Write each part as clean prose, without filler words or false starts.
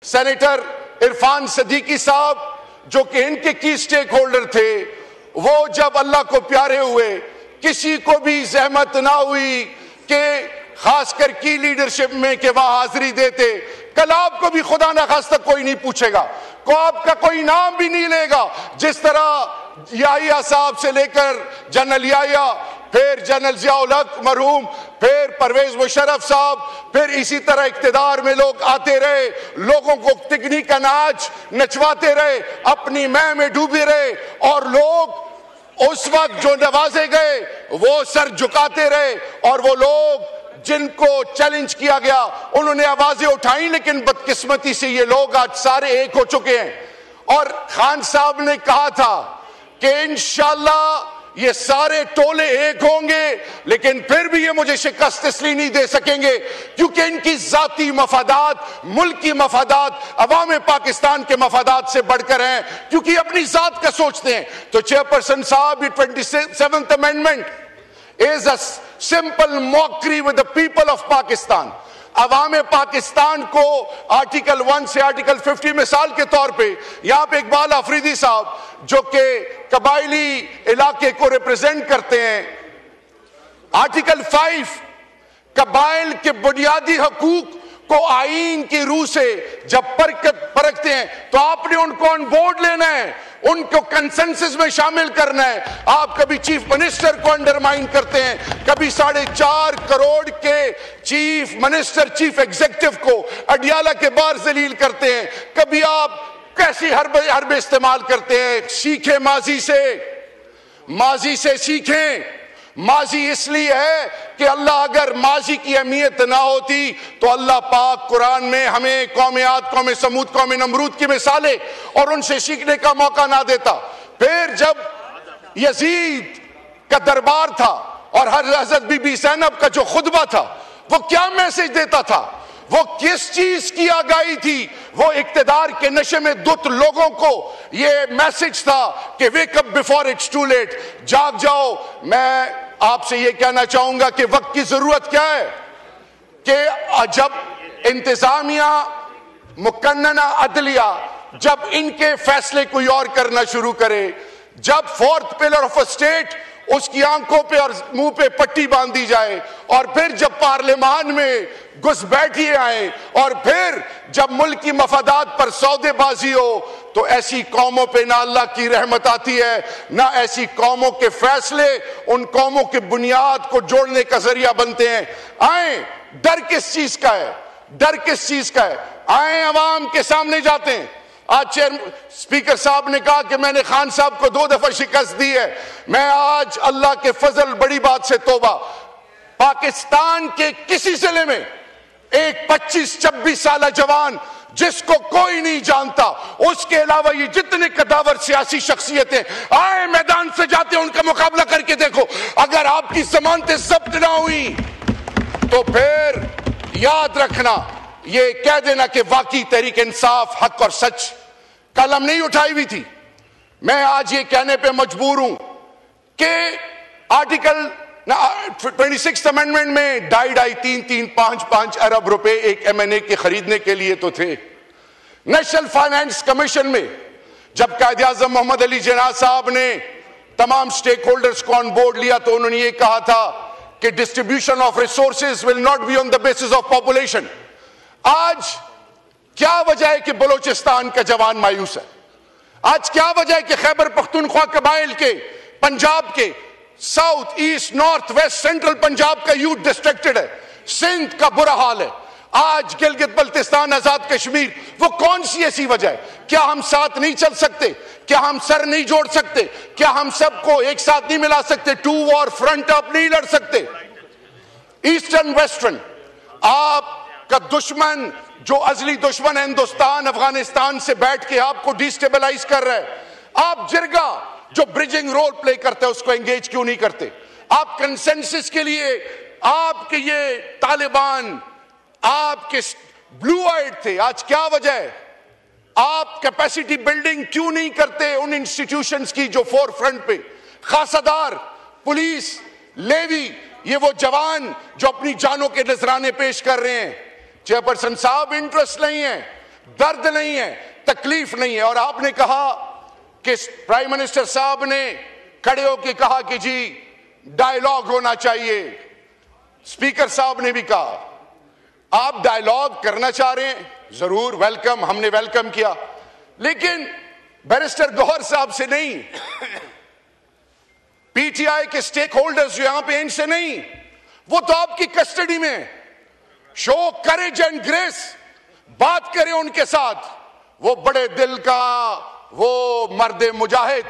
Senator Irfan Siddiqui साहब जो कि इनके की स्टेक होल्डर थे, वो जब अल्लाह को प्यारे हुए, किसी को भी जहमत ना हुई कि खासकर की लीडरशिप में कि वहां हाजिरी देते। कल आपको भी खुदा ना खास्ता कोई नहीं पूछेगा, को आपका कोई नाम भी नहीं लेगा। जिस तरह याहिया साहब से लेकर जनरल याहिया, फिर जनरल जियाउल हक मरहूम, फिर परवेज मुशर्रफ साहब, फिर इसी तरह इक्तिदार में लोग आते रहे, लोगों को तिगनी का नाच नचवाते रहे, अपनी मैं में डूबे रहे, और लोग उस वक्त जो नवाजे गए वो सर झुकाते रहे, और वो लोग जिनको चैलेंज किया गया उन्होंने आवाजें उठाई। लेकिन बदकिस्मती से ये लोग आज सारे एक हो चुके हैं। और खान साहब ने कहा था कि इंशाअल्लाह ये सारे टोले एक होंगे, लेकिन फिर भी ये मुझे शिकस्त इसलिए नहीं दे सकेंगे क्योंकि इनकी जाती मफादात, मुल्की मफादात, अवाम पाकिस्तान के मफादात से बढ़कर हैं, क्योंकि अपनी जात का सोचते हैं। तो चेयरपर्सन साहब, ये 27th amendment is a simple mockery with the people of Pakistan। अवाम पाकिस्तान को आर्टिकल 1 से आर्टिकल 50 मिसाल के तौर पे, यहाँ पे इकबाल अफरीदी साहब जो कि कबायली इलाके को रिप्रेजेंट करते हैं, आर्टिकल 5 कबाइल के बुनियादी हकूक को आईन की रूह से जब परखते हैं तो आपने उनको ऑन बोर्ड लेना है, उनको कंसेंसस में शामिल करना है। आप कभी चीफ मिनिस्टर को अंडरमाइन करते हैं, कभी 4.5 करोड़ के चीफ मिनिस्टर, चीफ एग्जीक्यूटिव को अडियाला के बाहर जलील करते हैं, कभी आप कैसी हरबे इस्तेमाल करते हैं। सीखें माजी से सीखें। माजी इसलिए है कि अल्लाह अगर माजी की अहमियत ना होती तो अल्लाह पाक कुरान में हमें कौम आद, कौम समूद, कौम नमरूद की मिसालें और उनसे सीखने का मौका ना देता। फिर जब यजीद का दरबार था और हजरत बीबी ज़ैनब का जो खुतबा था, वो क्या मैसेज देता था, वो किस चीज की आगाही थी? वो इक्तिदार के नशे में दुत लोगों को ये मैसेज था कि wake up before it's too late, जाग जाओ। मैं आपसे ये कहना चाहूंगा कि वक्त की जरूरत क्या है कि जब इंतजामिया, मुकन्नना अदलिया, जब इनके फैसले कोई और करना शुरू करे, जब fourth pillar of a state उसकी आंखों पे और मुंह पे पट्टी बांधी जाए, और फिर जब पार्लियामान में घुसपैठिए आए, और फिर जब मुल्क की मफादात पर सौदेबाजी हो, तो ऐसी कौमों पे ना अल्लाह की रहमत आती है, ना ऐसी कौमों के फैसले उन कौमों के बुनियाद को जोड़ने का जरिया बनते हैं। आए, डर किस चीज का है? डर किस चीज का है? आए अवाम के सामने जाते हैं। आज स्पीकर साहब ने कहा कि मैंने खान साहब को 2 दफा शिकस्त दी है। मैं आज अल्लाह के फजल, बड़ी बात से तौबा, पाकिस्तान के किसी जिले में एक 25-26 साल जवान जिसको कोई नहीं जानता, उसके अलावा ये जितने कदावर सियासी शख्सियतें आए मैदान से जाते हैं, उनका मुकाबला करके देखो। अगर आपकी जमानतें जब्त ना हुई तो फिर याद रखना, ये कह देना कि वाकई तहरीक इंसाफ, हक और सच कलम नहीं उठाई हुई थी। मैं आज ये कहने पे मजबूर हूं कि आर्टिकल 26th अमेंडमेंट में 2.5-3-5 अरब रुपए एक MNA के खरीदने के लिए तो थे। नेशनल फाइनेंस कमीशन में जब कायदे आजम मोहम्मद अली जिन्ना साहब ने तमाम स्टेक होल्डर्स को ऑन बोर्ड लिया तो उन्होंने ये कहा था कि distribution of resources will not be on the basis of population. आज क्या वजह है कि बलोचिस्तान का जवान मायूस है? आज क्या वजह है कि खैबर पख्तूनख्वा कबाइल के, पंजाब के, south, east, north, west, central Punjab का यूथ डिस्ट्रैक्टेड है? सिंध का बुरा हाल है, आज गिलगित बल्तिस्तान, आजाद कश्मीर। वो कौन सी ऐसी वजह है? क्या हम साथ नहीं चल सकते? क्या हम सर नहीं जोड़ सकते? क्या हम सबको एक साथ नहीं मिला सकते? 2 वॉर फ्रंट अप नहीं लड़ सकते? ईस्टर्न वेस्टर्न आपका दुश्मन, जो अजली दुश्मन है हिंदुस्तान, अफगानिस्तान से बैठ के आपको डिस्टेबलाइज कर रहा है। आप जिरगा जो ब्रिजिंग रोल प्ले करते हैं उसको एंगेज क्यों नहीं करते? आप कंसेंसस के लिए, आपके ये तालिबान आपके ब्लू आइड थे, आज क्या वजह है? आप कैपेसिटी बिल्डिंग क्यों नहीं करते उन इंस्टीट्यूशंस की जो फोर फ्रंट पे? खासादार, पुलिस, लेवी, ये वो जवान जो अपनी जानों के नजराने पेश कर रहे हैं। चेयरपर्सन साहब, इंटरेस्ट नहीं है, दर्द नहीं है, तकलीफ नहीं है। और आपने कहा कि प्राइम मिनिस्टर साहब ने खड़े होकर कहा कि जी डायलॉग होना चाहिए। स्पीकर साहब ने भी कहा आप डायलॉग करना चाह रहे हैं, जरूर वेलकम, हमने वेलकम किया, लेकिन बैरिस्टर गौहर साहब से नहीं, पीटीआई के स्टेक होल्डर्स जो यहां पे, इनसे नहीं, वो तो आपकी कस्टडी में। शो करेज एंड ग्रेस, बात करें उनके साथ। वो बड़े दिल का वो मर्द मुजाहिद,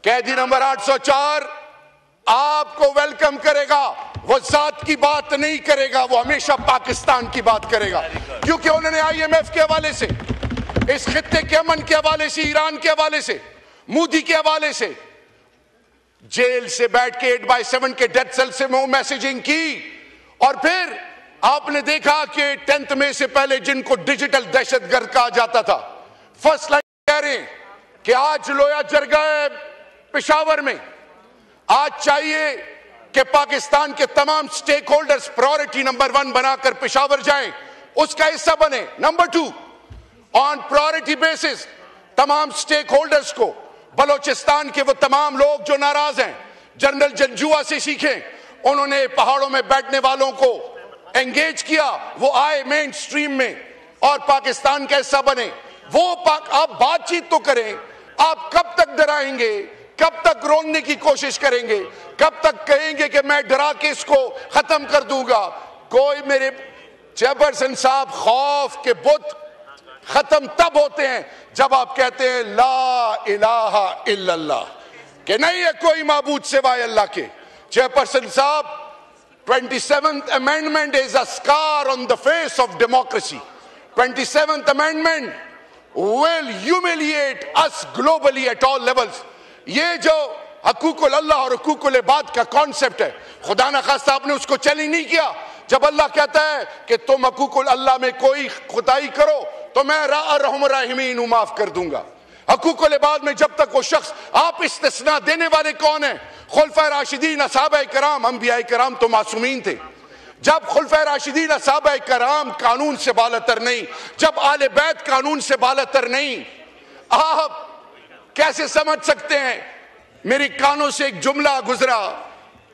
कैदी नंबर 804 आपको वेलकम करेगा। वो जात की बात नहीं करेगा, वो हमेशा पाकिस्तान की बात करेगा, क्योंकि उन्होंने आईएमएफ के हवाले से, इस खित्ते के अमन के हवाले से, ईरान के हवाले से, मोदी के हवाले से, जेल से बैठ के 8/7 के डेथ सेल से वो मैसेजिंग की। और फिर आपने देखा कि 10 मई से पहले जिनको डिजिटल दहशतगर्द कहा जाता था, फर्स्ट लाइन कह रहे हैं कि आज लोया जर गए पेशावर में। आज चाहिए कि पाकिस्तान के तमाम स्टेक होल्डर्स प्रायोरिटी नंबर 1 बनाकर पेशावर जाएं, उसका हिस्सा बने। नंबर 2, ऑन प्रायोरिटी बेसिस तमाम स्टेक होल्डर्स को, बलोचिस्तान के वो तमाम लोग जो नाराज हैं, जनरल जंजुआ से सीखें, उन्होंने पहाड़ों में बैठने वालों को एंगेज किया, वो आए मेन स्ट्रीम में और पाकिस्तान का हिस्सा बने। वो आप बातचीत तो करें, आप कब तक डराएंगे, कब तक रोकने की कोशिश करेंगे, कब तक कहेंगे कि मैं डरा के इसको खत्म कर दूंगा। कोई मेरे चेयरपर्सन साहब, खौफ के बुत खत्म तब होते हैं जब आप कहते हैं ला इलाहा इल्लल्लाह, कि नहीं है कोई माबूद सिवाय अल्लाह के। चेयरपर्सन साहब, 27th amendment is a scar on the face of democracy. 27th amendment will humiliate us globally at all levels. ये जो हकूकुल अल्लाह और हकूकुल इबाद का कॉन्सेप्ट है, खुदा न खास्ता आपने उसको चैलेंज नहीं किया। जब अल्लाह कहता है कि तुम हकूकुल अल्लाह में कोई खुदाई करो तो मैं रहम राहिमीन हूं, माफ कर दूंगा। हकूकुल इबाद में जब तक वो शख्स, आप इस्तिस्ना देने वाले कौन है? खुलफाए राशिदीन, असहाबाए कराम, अंबियाए कराम तो मासूमीन थे। जब खुलफाए राशिदीन, असहाबाए कराम कानून से बालतर नहीं, जब आले बैत कानून से बालतर नहीं, आप कैसे समझ सकते हैं? मेरे कानों से एक जुमला गुजरा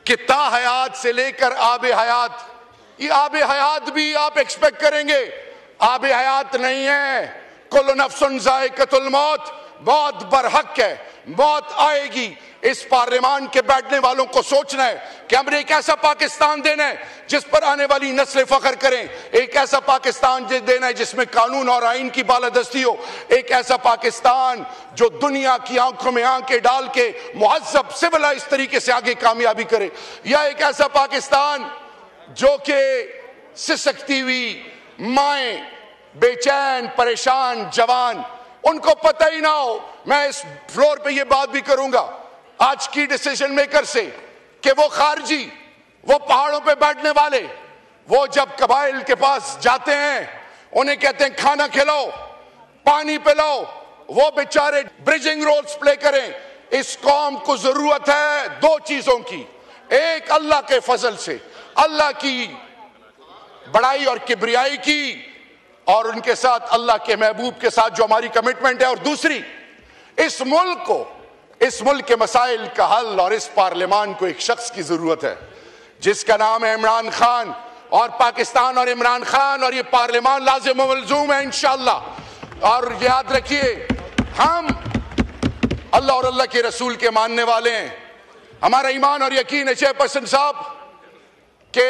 कि ता हयात से लेकर आबे हयात, ये आबे हयात भी आप एक्सपेक्ट करेंगे, आबे हयात नहीं है। कुल्लु नफ्सुन ज़ाइक़तुल मौत, मौत बरहक है, मौत आएगी। इस पार्लियामान के बैठने वालों को सोचना है कि हमें एक ऐसा पाकिस्तान देना है जिस पर आने वाली नस्लें फख्र करें, एक ऐसा पाकिस्तान देना है जिसमें कानून और आइन की बालादस्ती हो, एक ऐसा पाकिस्तान जो दुनिया की आंखों में आंखें डाल के मुहज़्ज़ब सिविलाइज तरीके से आगे कामयाबी करे, या एक ऐसा पाकिस्तान जो कि सिसकती हुई माएं, बेचैन परेशान जवान, उनको पता ही ना हो। मैं इस फ्लोर पे ये बात भी करूंगा आज की डिसीजन मेकर से कि वो खारजी, वो पहाड़ों पे बैठने वाले, वो जब कबाइल के पास जाते हैं उन्हें कहते हैं खाना खिलाओ, पानी पिलाओ, वो बेचारे ब्रिजिंग रोल्स प्ले करें। इस कौम को जरूरत है 2 चीजों की, एक अल्लाह के फजल से, अल्लाह की बड़ाई और किबरियाई की, और उनके साथ अल्लाह के महबूब के साथ जो हमारी कमिटमेंट है, और दूसरी इस मुल्क को, इस मुल्क के मसाइल का हल, और इस पार्लियामान को एक शख्स की जरूरत है जिसका नाम है इमरान खान। और पाकिस्तान और इमरान खान और ये पार्लियामान लाजिम व मलजूम है इंशाअल्लाह। और याद रखिए, हम अल्लाह और अल्लाह के रसूल के मानने वाले हैं, हमारा ईमान और यकीन है चेयरपर्सन साहब के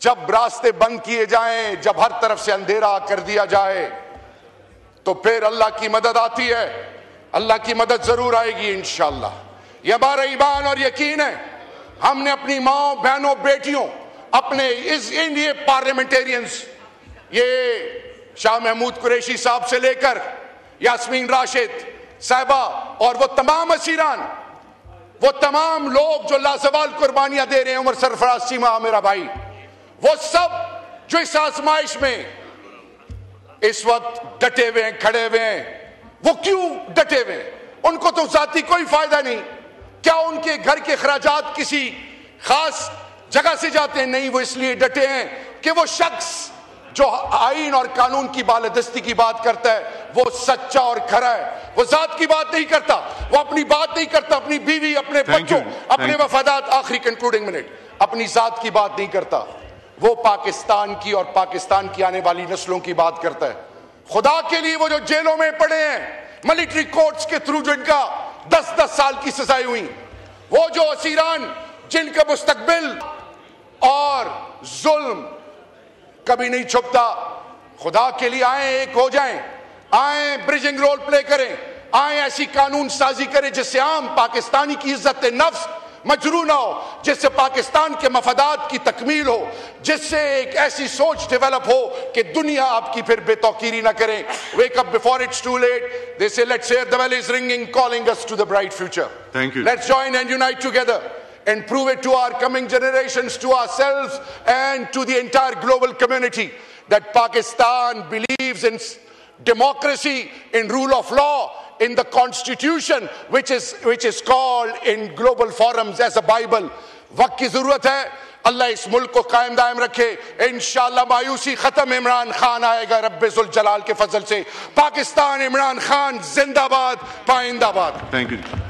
जब रास्ते बंद किए जाएं, जब हर तरफ से अंधेरा कर दिया जाए, तो फिर अल्लाह की मदद आती है, अल्लाह की मदद जरूर आएगी इंशाअल्लाह। यह हमारा ईमान और यकीन है। हमने अपनी माओ बहनों बेटियों, अपने इस इंडिया पार्लियामेंटेरियंस, ये शाह महमूद कुरैशी साहब से लेकर यास्मीन राशिद साहिबा और वो तमाम असीरान, वो तमाम लोग जो लाजवाल कुर्बानियां दे रहे हैं, उमर सरफराज सीमा मेरा भाई, वो सब जो इस आजमाइश में इस वक्त डटे हुए हैं, खड़े हुए हैं, वो क्यों डटे हुए हैं? उनको तो जाती कोई फायदा नहीं। क्या उनके घर के खराजात किसी खास जगह से जाते हैं? नहीं, वो इसलिए डटे हैं कि वो शख्स जो आईन और कानून की बालादस्ती की बात करता है वो सच्चा और खरा है। वो जात की बात नहीं करता, वो अपनी बात नहीं करता, अपनी बीवी, अपने बच्चों, अपने वफादात, आखिरी कंक्लूडिंग मिनट, अपनी जात की बात नहीं करता। वो पाकिस्तान की और पाकिस्तान की आने वाली नस्लों की बात करता है। खुदा के लिए वो जो जेलों में पड़े हैं मिलिट्री कोर्ट्स के थ्रू, जिनका 10-10 साल की सजाएं हुई, वो जो असीरान जिनका मुस्तकबिल और जुल्म कभी नहीं छुपता, खुदा के लिए आए, एक हो जाएं, आए ब्रिजिंग रोल प्ले करें, आए ऐसी कानून साजी करें जिससे आम पाकिस्तानी की इज्जत नफ्स मजरू ना हो, जिससे पाकिस्तान के मफादात की तकमील हो, जिससे एक ऐसी सोच डेवलप हो कि दुनिया आपकी फिर बेतौकीरी ना करे। Wake up before it's too late, they say let's hear the bell is ringing calling us to the bright future. Thank you. Let's join and unite together and prove it to our coming generations, to ourselves and to the entire global community that Pakistan believes in democracy, in rule of law, in the constitution which is called in global forums as a Bible. वक्त की जरूरत है, अल्लाह इस मुल्क को कायम दायम रखे। इंशाअल्लाह मायूसी खत्म, इमरान खान आएगा रब्बे जुल जलाल के फजल से। पाकिस्तान, इमरान खान जिंदाबाद, पाइंदाबाद। Thank you.